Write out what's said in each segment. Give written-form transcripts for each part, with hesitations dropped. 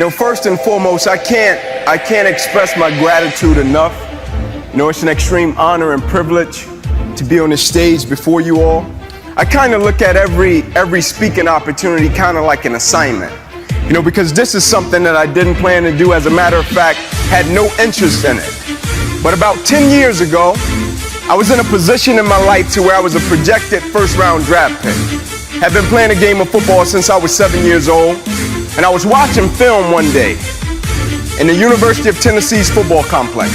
First and foremost, I can't express my gratitude enough. It's an extreme honor and privilege to be on this stage before you all. I kind of look at every speaking opportunity kind of like an assignment, because this is something that I didn't plan to do. As a matter of fact, had no interest in it. But about 10 years ago, I was in a position in my life to where I was a projected first-round draft pick. Had been playing a game of football since I was 7 years old, and I was watching film one day in the University of Tennessee's football complex.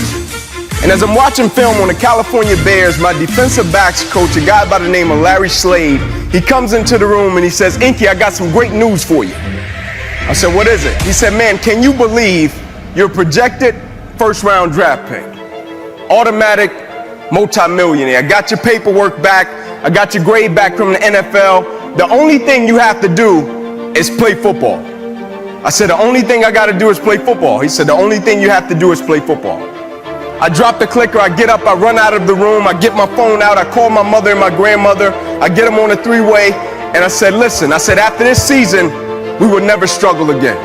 And as I'm watching film on the California Bears, my defensive backs coach, a guy by the name of Larry Slade, he comes into the room and he says, "Inky, I got some great news for you." I said, "What is it?" He said, "Man, can you believe you're a projected first-round draft pick? Automatic multimillionaire. I got your paperwork back. I got your grade back from the NFL. The only thing you have to do is play football." I said, "The only thing I got to do is play football." He said, "The only thing you have to do is play football." I drop the clicker, I get up, I run out of the room, I get my phone out, I call my mother and my grandmother, I get them on a three-way, and I said, "Listen," I said, "after this season, we will never struggle again."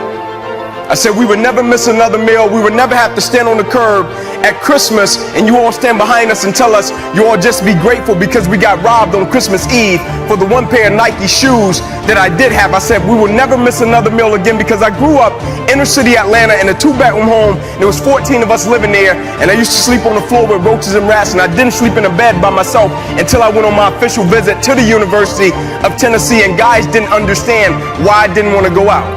I said, "We would never miss another meal. We would never have to stand on the curb at Christmas and you all stand behind us and tell us you all just be grateful because we got robbed on Christmas Eve for the one pair of Nike shoes that I did have." I said, "We will never miss another meal again," because I grew up inner city Atlanta in a 2-bedroom home. There was 14 of us living there, and I used to sleep on the floor with roaches and rats, and I didn't sleep in a bed by myself until I went on my official visit to the University of Tennessee, and guys didn't understand why I didn't want to go out.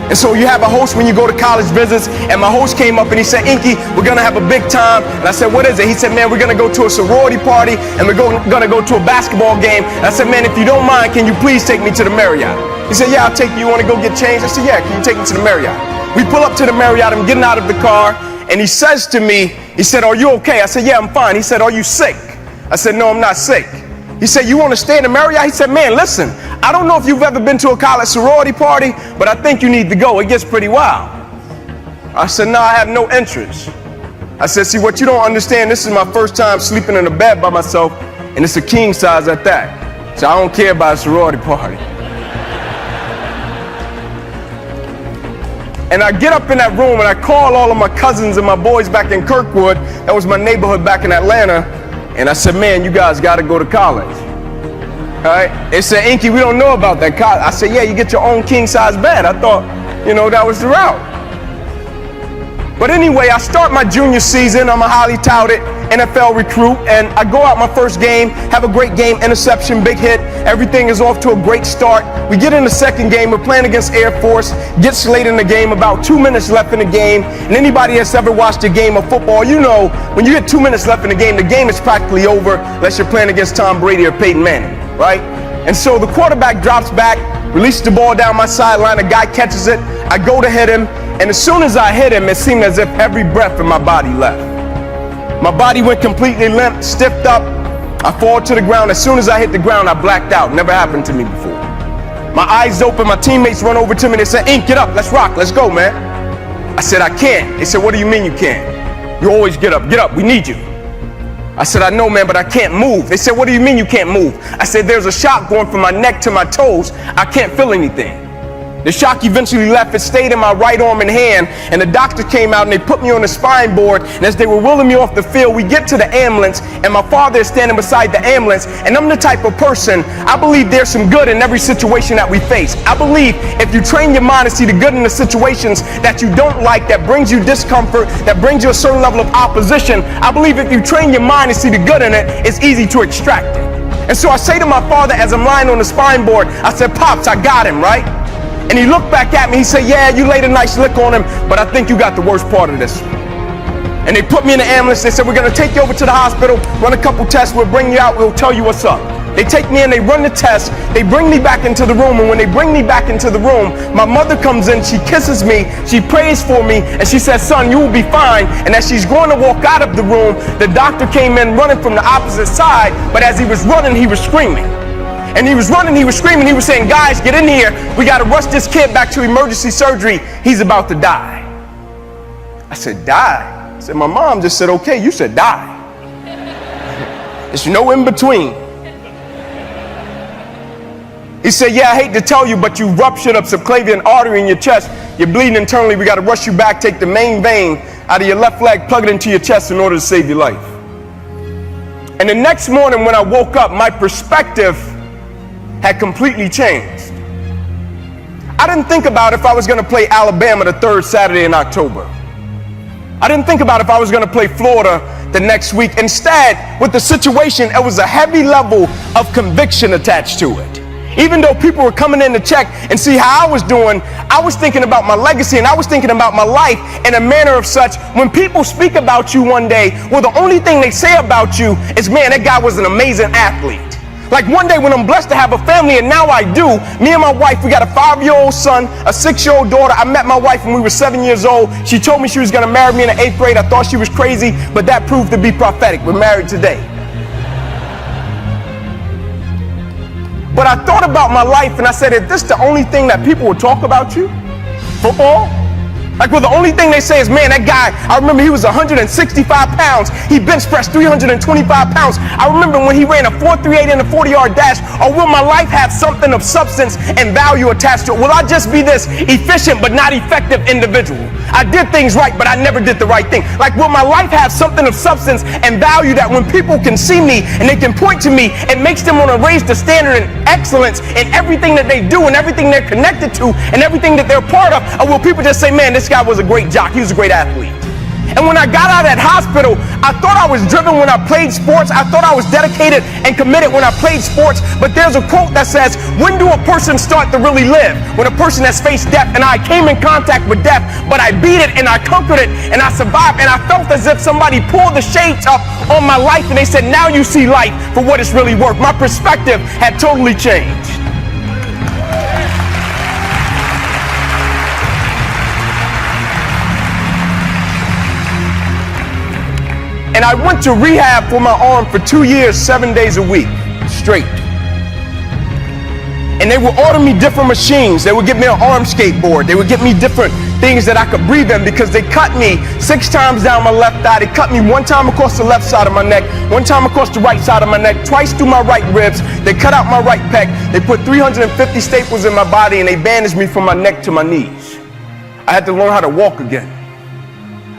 And so you have a host when you go to college visits, and my host came up and he said, "Inky, we're gonna have a big time." And I said, "What is it?" He said, "Man, we're gonna go to a sorority party and we're gonna go to a basketball game." And I said, "Man, if you don't mind, can you please take me to the Marriott?" He said, "Yeah, I'll take you. You wanna go get changed?" I said, "Yeah, can you take me to the Marriott?" We pull up to the Marriott, I'm getting out of the car, and he says to me, he said, "Are you okay?" I said, "Yeah, I'm fine." He said, "Are you sick?" I said, "No, I'm not sick." He said, "You want to stay in the Marriott?" He said, "Man, listen, I don't know if you've ever been to a college sorority party, but I think you need to go. It gets pretty wild." I said, "No, I have no interest." I said, "See, what you don't understand, this is my first time sleeping in a bed by myself, and it's a king size at that. So I don't care about a sorority party." And I get up in that room and I call all of my cousins and my boys back in Kirkwood. That was my neighborhood back in Atlanta. And I said, "Man, you guys got to go to college." All right? They said, "Inky, we don't know about that college." I said, "Yeah, you get your own king-size bed." I thought, that was the route. But anyway, I start my junior season. I'm a highly touted NFL recruit, and I go out my first game, have a great game, interception, big hit. Everything is off to a great start. We get in the second game. We're playing against Air Force. Gets late in the game, about 2 minutes left in the game. And anybody that's ever watched a game of football, when you get 2 minutes left in the game is practically over unless you're playing against Tom Brady or Peyton Manning, right? And so the quarterback drops back, releases the ball down my sideline. A guy catches it. I go to hit him. And as soon as I hit him, it seemed as if every breath in my body left. My body went completely limp, stiffed up. I fall to the ground. As soon as I hit the ground, I blacked out. Never happened to me before. My eyes open. My teammates run over to me. They said, "Ink, get up. Let's rock. Let's go, man." I said, "I can't." They said, "What do you mean you can't? You always get up. Get up. We need you." I said, "I know, man, but I can't move." They said, "What do you mean you can't move?" I said, "There's a shock going from my neck to my toes. I can't feel anything." The shock eventually left. It stayed in my right arm and hand, and the doctor came out and they put me on the spine board, and as they were wheeling me off the field, we get to the ambulance, and my father is standing beside the ambulance, and I'm the type of person, I believe there's some good in every situation that we face. I believe if you train your mind to see the good in the situations that you don't like, that brings you discomfort, that brings you a certain level of opposition, I believe if you train your mind to see the good in it, it's easy to extract it. And so I say to my father as I'm lying on the spine board, I said, "Pops, I got him, right?" And he looked back at me, he said, "Yeah, you laid a nice lick on him, but I think you got the worst part of this." And they put me in the ambulance. They said, "We're gonna take you over to the hospital, run a couple tests, we'll bring you out, we'll tell you what's up." They take me in, they run the test, they bring me back into the room, and when they bring me back into the room, my mother comes in, she kisses me, she prays for me, and she says, "Son, you will be fine." And as she's going to walk out of the room, the doctor came in running from the opposite side, but as he was running, he was screaming. And he was running, he was screaming, he was saying, "Guys, get in here. We got to rush this kid back to emergency surgery. He's about to die." I said, "Die?" I said, "My mom just said, okay." You said, "Die." There's no in between. He said, yeah, I hate to tell you, but you ruptured a subclavian artery in your chest. You're bleeding internally. We got to rush you back, take the main vein out of your left leg, plug it into your chest in order to save your life. And the next morning when I woke up, my perspective had completely changed. I didn't think about if I was going to play Alabama the third Saturday in October. I didn't think about if I was going to play Florida the next week. Instead, with the situation, it was a heavy level of conviction attached to it. Even though people were coming in to check and see how I was doing, I was thinking about my legacy and I was thinking about my life in a manner of such, when people speak about you one day, well, the only thing they say about you is, man, that guy was an amazing athlete. Like one day when I'm blessed to have a family, and now I do, me and my wife, we got a 5-year-old son, a 6-year-old daughter. I met my wife when we were 7 years old. She told me she was going to marry me in the 8th grade. I thought she was crazy, but that proved to be prophetic. We're married today. But I thought about my life and I said, is this the only thing that people would talk about you? Football? Like, well, the only thing they say is, man, that guy, I remember he was 165 pounds. He bench pressed 325 pounds. I remember when he ran a 4.38 in a 40-yard dash. Or will my life have something of substance and value attached to it? Will I just be this efficient but not effective individual? I did things right, but I never did the right thing. Like, will my life have something of substance and value that when people can see me and they can point to me, it makes them want to raise the standard and excellence in everything that they do and everything they're connected to and everything that they're part of? Or will people just say, man, this guy was a great jock, he was a great athlete? And when I got out of that hospital, I thought I was driven when I played sports. I thought I was dedicated and committed when I played sports. But there's a quote that says, when do a person start to really live? When a person has faced death. And I came in contact with death, but I beat it and I conquered it and I survived. And I felt as if somebody pulled the shades up on my life and they said, now you see life for what it's really worth. My perspective had totally changed. And I went to rehab for my arm for 2 years, 7 days a week, straight. And they would order me different machines. They would give me an arm skateboard. They would give me different things that I could breathe in, because they cut me 6 times down my left thigh. They cut me 1 time across the left side of my neck, 1 time across the right side of my neck, twice through my right ribs. They cut out my right pec. They put 350 staples in my body and they bandaged me from my neck to my knees. I had to learn how to walk again.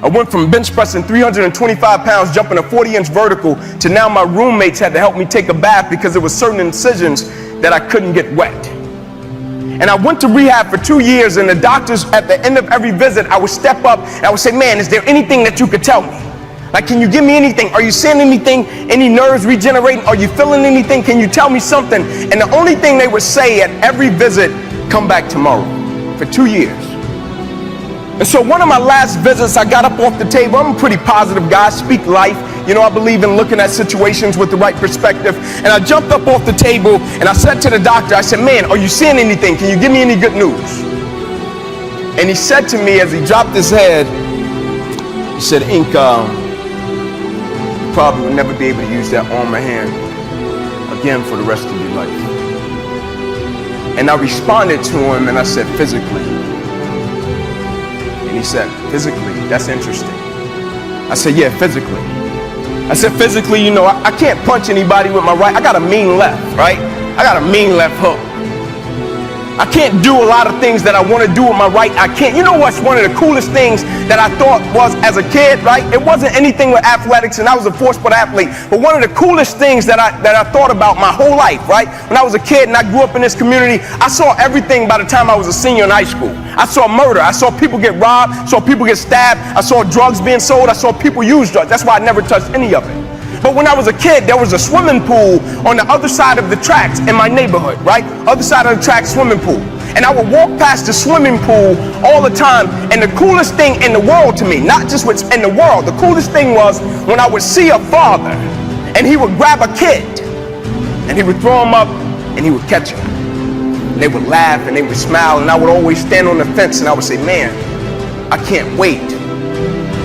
I went from bench pressing 325 pounds, jumping a 40-inch vertical, to now my roommates had to help me take a bath because there were certain incisions that I couldn't get wet. And I went to rehab for 2 years, and the doctors, at the end of every visit, I would step up and I would say, man, is there anything that you could tell me? Like, can you give me anything? Are you seeing anything? Any nerves regenerating? Are you feeling anything? Can you tell me something? And the only thing they would say at every visit, come back tomorrow, for 2 years. And so one of my last visits, I got up off the table. I'm a pretty positive guy, speak life. You know, I believe in looking at situations with the right perspective. And I jumped up off the table and I said to the doctor, I said, man, are you seeing anything? Can you give me any good news? And he said to me as he dropped his head, he said, Ink, you probably will never be able to use that arm or hand again for the rest of your life. And I responded to him and I said, physically. And he said, physically, that's interesting. I said, yeah, physically. I said, physically, you know, I can't punch anybody with my right. I got a mean left, right? I got a mean left hook. I can't do a lot of things that I want to do with my right. I can't. You know what's one of the coolest things that I thought was as a kid, right? It wasn't anything with athletics, and I was a four-sport athlete. But one of the coolest things that I thought about my whole life, right? When I was a kid and I grew up in this community, I saw everything by the time I was a senior in high school. I saw murder. I saw people get robbed. I saw people get stabbed. I saw drugs being sold. I saw people use drugs. That's why I never touched any of it. But when I was a kid, there was a swimming pool on the other side of the tracks in my neighborhood, right? Other side of the tracks, swimming pool. And I would walk past the swimming pool all the time. And the coolest thing in the world to me, not just what's in the world, the coolest thing was when I would see a father and he would grab a kid and he would throw him up and he would catch him. And they would laugh and they would smile, and I would always stand on the fence and I would say, man, I can't wait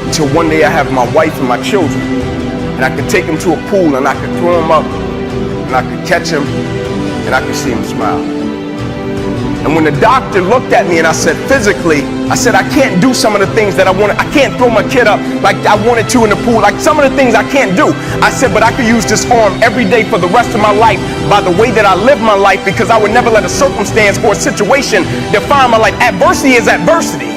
until one day I have my wife and my children, and I could take him to a pool and I could throw him up and I could catch him and I could see him smile. And when the doctor looked at me and I said, physically, I said, I can't do some of the things that I wanted. I can't throw my kid up like I wanted to in the pool. Like some of the things I can't do. I said, but I could use this arm every day for the rest of my life by the way that I live my life, because I would never let a circumstance or a situation define my life. Adversity is adversity.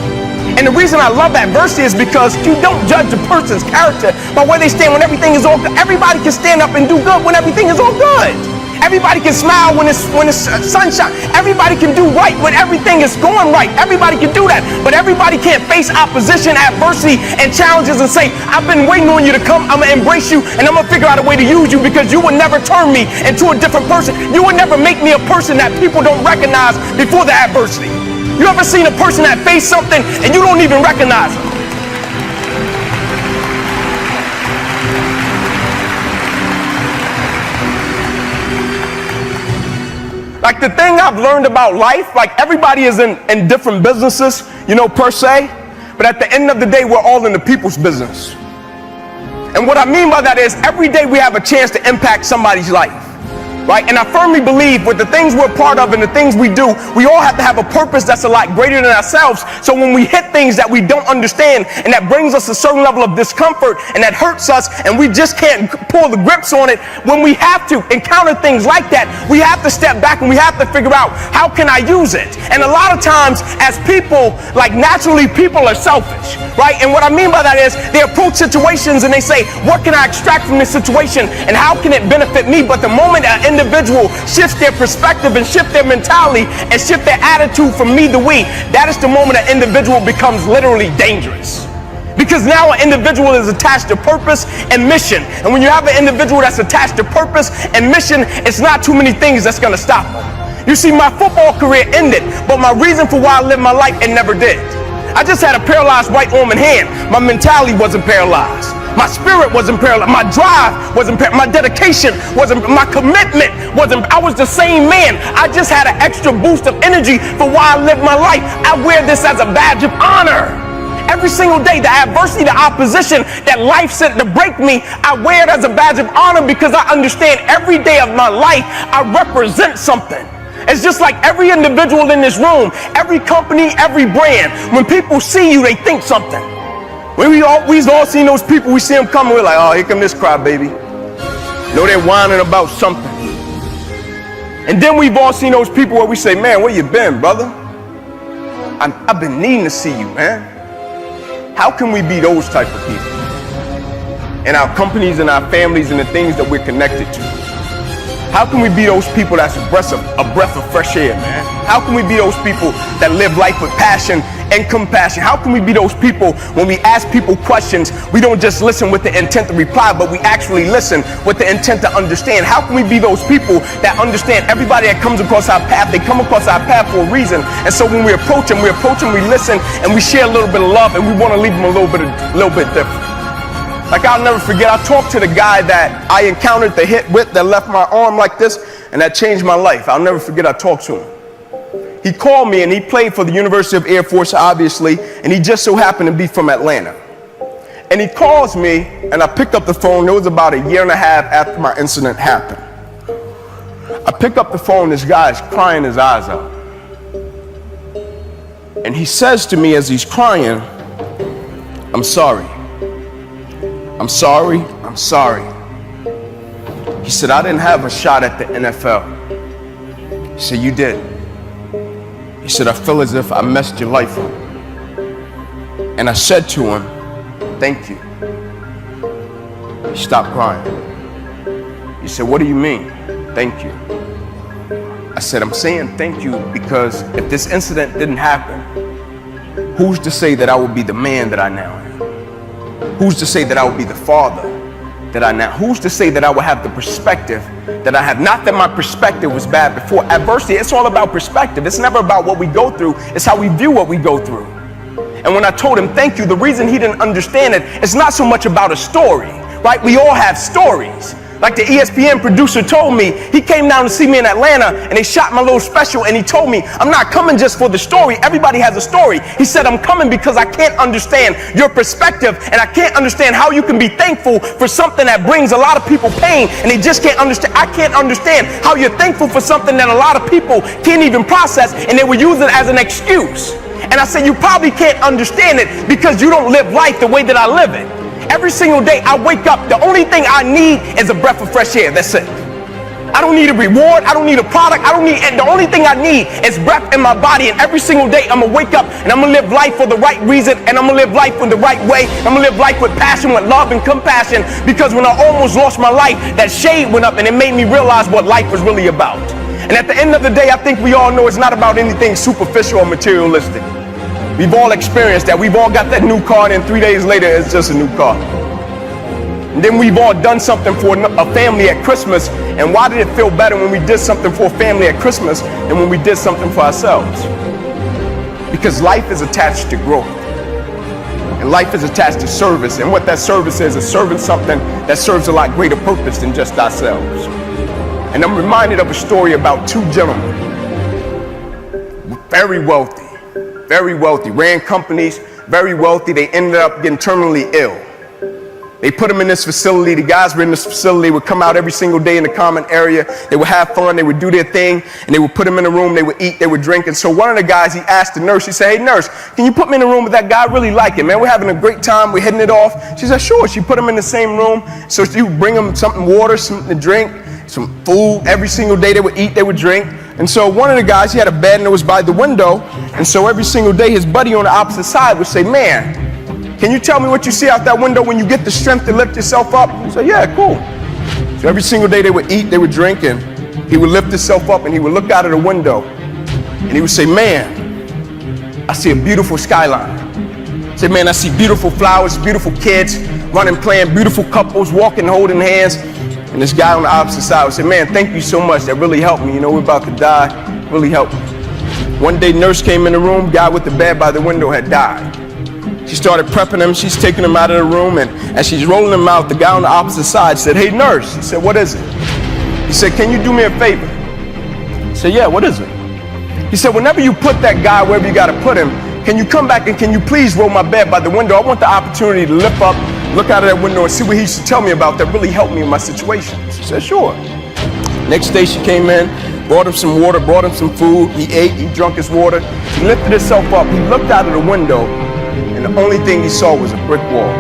And the reason I love adversity is because you don't judge a person's character by where they stand when everything is all good. Everybody can stand up and do good when everything is all good. Everybody can smile when it's sunshine. Everybody can do right when everything is going right. Everybody can do that. But everybody can't face opposition, adversity, and challenges and say, I've been waiting on you to come. I'm going to embrace you, and I'm going to figure out a way to use you, because you would never turn me into a different person. You would never make me a person that people don't recognize before the adversity. You ever seen a person that faced something and you don't even recognize them? Like the thing I've learned about life, like everybody is in different businesses, you know, per se, but at the end of the day, we're all in the people's business. And what I mean by that is every day we have a chance to impact somebody's life. Right? And I firmly believe with the things we're part of and the things we do, we all have to have a purpose that's a lot greater than ourselves. So when we hit things that we don't understand and that brings us a certain level of discomfort and that hurts us and we just can't pull the grips on it, when we have to encounter things like that, we have to step back and we have to figure out, how can I use it? And a lot of times as people, like naturally people are selfish, right? And what I mean by that is they approach situations and they say, what can I extract from this situation and how can it benefit me? But the moment an individual shifts their perspective and shift their mentality and shift their attitude from me to we, that is the moment an individual becomes literally dangerous. Because now an individual is attached to purpose and mission. And when you have an individual that's attached to purpose and mission, it's not too many things that's going to stop them. You see, my football career ended, but my reason for why I lived my life, it never did. I just had a paralyzed right arm and hand. My mentality wasn't paralyzed. My spirit wasn't paralyzed. My drive wasn't paralyzed. My dedication wasn't, my commitment wasn't. I was the same man. I just had an extra boost of energy for why I lived my life. I wear this as a badge of honor. Every single day, the adversity, the opposition that life sent to break me, I wear it as a badge of honor because I understand every day of my life, I represent something. It's just like every individual in this room, every company, every brand. When people see you, they think something. We've all seen those people, we see them coming, we're like, oh, here come this crybaby. No, they're whining about something. And then we've all seen those people where we say, man, where you been, brother? I've been needing to see you, man. How can we be those type of people in our companies and our families and the things that we're connected to? How can we be those people that's a breath of fresh air, man? How can we be those people that live life with passion and compassion? How can we be those people when we ask people questions, we don't just listen with the intent to reply, but we actually listen with the intent to understand? How can we be those people that understand everybody that comes across our path, they come across our path for a reason? And so when we approach them, we listen, and we share a little bit of love, and we want to leave them a little bit different. Like I'll never forget, I talked to the guy that I encountered the hit with that left my arm like this, and that changed my life. I'll never forget, I talked to him. He called me, and he played for the University of Air Force, obviously, and he just so happened to be from Atlanta. And he calls me, and I picked up the phone. It was about a year and a half after my incident happened. I pick up the phone, this guy's crying his eyes out. And he says to me as he's crying, I'm sorry. I'm sorry, I'm sorry. He said, I didn't have a shot at the NFL. He said, you did. He said, I feel as if I messed your life up. And I said to him, thank you. He stopped crying. He said, what do you mean, thank you? I said, I'm saying thank you because if this incident didn't happen, who's to say that I would be the man that I now am? Who's to say that I would be the father that I now? Who's to say that I would have the perspective that I have? Not that my perspective was bad before. Adversity, it's all about perspective. It's never about what we go through. It's how we view what we go through. And when I told him thank you, the reason he didn't understand it, it's not so much about a story, right? We all have stories. Like the ESPN producer told me, he came down to see me in Atlanta and they shot my little special, and he told me, I'm not coming just for the story. Everybody has a story. He said, I'm coming because I can't understand your perspective, and I can't understand how you can be thankful for something that brings a lot of people pain, and they just can't understand. I can't understand how you're thankful for something that a lot of people can't even process, and they will use it as an excuse. And I said, you probably can't understand it because you don't live life the way that I live it. Every single day I wake up, the only thing I need is a breath of fresh air. That's it. I don't need a reward. I don't need a product. The only thing I need is breath in my body. And every single day I'm gonna wake up and I'm gonna live life for the right reason, and I'm gonna live life in the right way. I'm gonna live life with passion, with love and compassion, because when I almost lost my life, that shade went up and it made me realize what life was really about. And at the end of the day, I think we all know it's not about anything superficial or materialistic. We've all experienced that. We've all got that new car, and then 3 days later, it's just a new car. And then we've all done something for a family at Christmas, and why did it feel better when we did something for a family at Christmas than when we did something for ourselves? Because life is attached to growth, and life is attached to service, and what that service is serving something that serves a lot greater purpose than just ourselves. And I'm reminded of a story about two gentlemen, very wealthy, ran companies, very wealthy. They ended up getting terminally ill. They put them in this facility. The guys were in this facility. They would come out every single day in the common area. They would have fun. They would do their thing, and they would put them in a room. They would eat. They would drink. And so one of the guys, he asked the nurse, he said, hey, nurse, can you put me in a room with that guy? I really like it, man. We're having a great time. We're hitting it off. She said, sure. She put him in the same room. So she would bring him something, water, something to drink, some food. Every single day they would eat, they would drink. And so one of the guys, he had a bed and it was by the window. And so every single day his buddy on the opposite side would say, man, can you tell me what you see out that window when you get the strength to lift yourself up? He said, yeah, cool. So every single day they would eat, they would drink, and he would lift himself up and he would look out of the window and he would say, man, I see a beautiful skyline. He said, man, I see beautiful flowers, beautiful kids running, playing, beautiful couples walking, holding hands. And this guy on the opposite side would say, man, thank you so much. That really helped me. You know, we're about to die. Really helped me. One day, nurse came in the room. Guy with the bed by the window had died. She started prepping him. She's taking him out of the room. And as she's rolling him out, the guy on the opposite side said, hey, nurse. He said, what is it? He said, can you do me a favor? He said, yeah, what is it? He said, whenever you put that guy wherever you got to put him, can you come back and can you please roll my bed by the window? I want the opportunity to lift up, look out of that window and see what he used to tell me about that really helped me in my situation. She said, sure. Next day she came in, brought him some water, brought him some food. He ate, he drank his water. He lifted himself up. He looked out of the window, and the only thing he saw was a brick wall.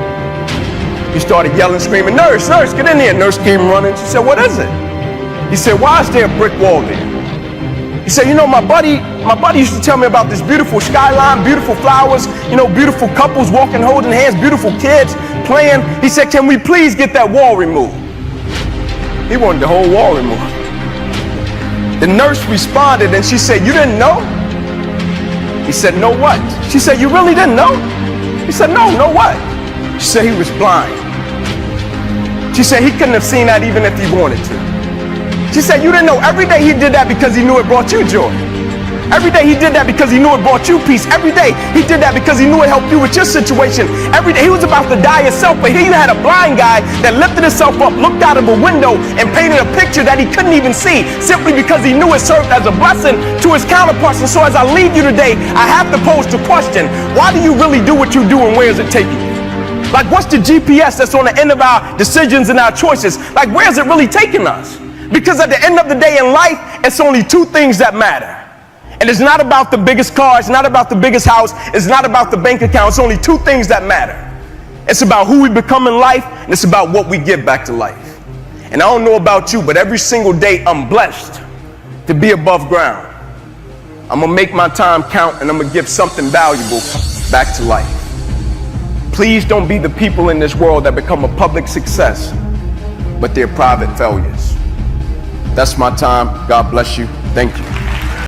He started yelling, screaming, nurse, nurse, get in here. Nurse came running. She said, what is it? He said, why is there a brick wall there? He said, you know, my buddy used to tell me about this beautiful skyline, beautiful flowers, you know, beautiful couples walking, holding hands, beautiful kids playing. He said, can we please get that wall removed? He wanted the whole wall removed. The nurse responded and she said, you didn't know? He said, no what? She said, you really didn't know? He said, no what? She said, he was blind. She said, he couldn't have seen that even if he wanted to. She said, you didn't know. Every day he did that because he knew it brought you joy. Every day he did that because he knew it brought you peace. Every day he did that because he knew it helped you with your situation. Every day he was about to die himself, but here you had a blind guy that lifted himself up, looked out of a window, and painted a picture that he couldn't even see, simply because he knew it served as a blessing to his counterparts. And so as I leave you today, I have to pose the question, why do you really do what you do, and where is it taking you? Like, what's the GPS that's on the end of our decisions and our choices? Like, where is it really taking us? Because at the end of the day in life, it's only two things that matter. And it's not about the biggest car, it's not about the biggest house, it's not about the bank account. It's only two things that matter. It's about who we become in life, and it's about what we give back to life. And I don't know about you, but every single day I'm blessed to be above ground. I'm gonna make my time count, and I'm gonna give something valuable back to life. Please don't be the people in this world that become a public success, but they're private failures. That's my time. God bless you. Thank you.